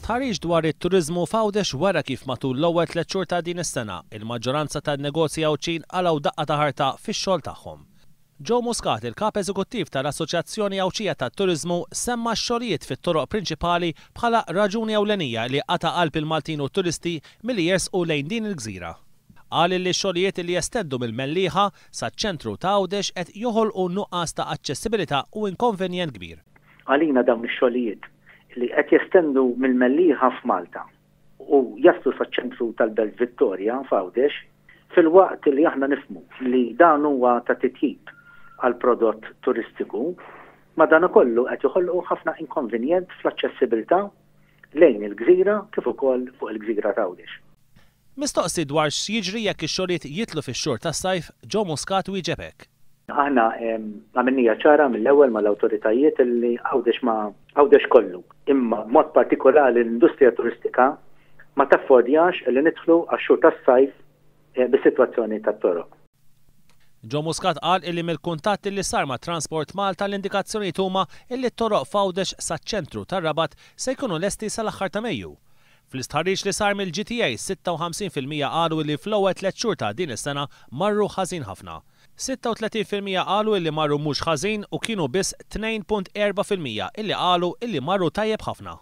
Stħarriġ dwar it-turiżmu f'Għawdex wara kif matul l-ewwel 3 xhur ta' din is-sena il-maġġoranza tan-negozji Għawdxin għalgħu daqqa ta' ħarta fix-xogħol tagħhom. Joe Muscat, il-kap eżekuttiv tal-Assoċjazzjoni Għawdxija tat-Turiżmu, semma x-xogħlijiet fit-toroq prinċipali bħala raġuni ewlenija li qata' qalb il-Maltin u t-turisti milli jersqu lejn din il-gżira. Qal li x-xogħlijiet li jesteddu mill-Mellieħa saċ-ċentru ta' Għawdex qed joħolqu nuqqas ta' aċċessibilità u inkonvenjent kbir. Għalina dawn ix-xogħlijiet li qed jestendu mill-Mellieħa f'Malta u jaslu saċ-ċentru tal-Belt Vittoria f'Għawdex fil-waqt li aħna nifhmu li dan huwa ta' titjib għal prodott turistiku, madankollu qed joħolqu ħafna inkonvenjent fl-aċċessibilità lejn il-gżira kif ukoll fuq il-gżira ta' Għawdex. Mistoqsi dwar x'jiġri jekk ix-xogħlijiet jitlu fix-xhur tas-sajf, Joe Muscat wieġeb hekk. Aħna għamilnija ċara mill-ewwel mal-awtoritajiet li Għawdex kollu. Imma mod partikolari l-industrija turistika ma taffordjax li nidħlu għax-xhur tas-sajf bis-sitwazzjoni tat-toroq. Joe Muscat qal illi mill-kuntatti li sar ma' Transport Malta l-indikazzjonijiet huma illi t-toroq f'Għawdex saċ-ċentru tar-Rabat se jkunu lesti sal-aħħar ta' Mejju. Fl-istħarriġ li sar mill-GTA 56% qalu li fl-ewwel 3 xhur ta' din is-sena marru ħażin ħafna. 36% qalu illi marru mhux ħażin u kienu biss 2.4% illi qalu illi marru tajjeb ħafna.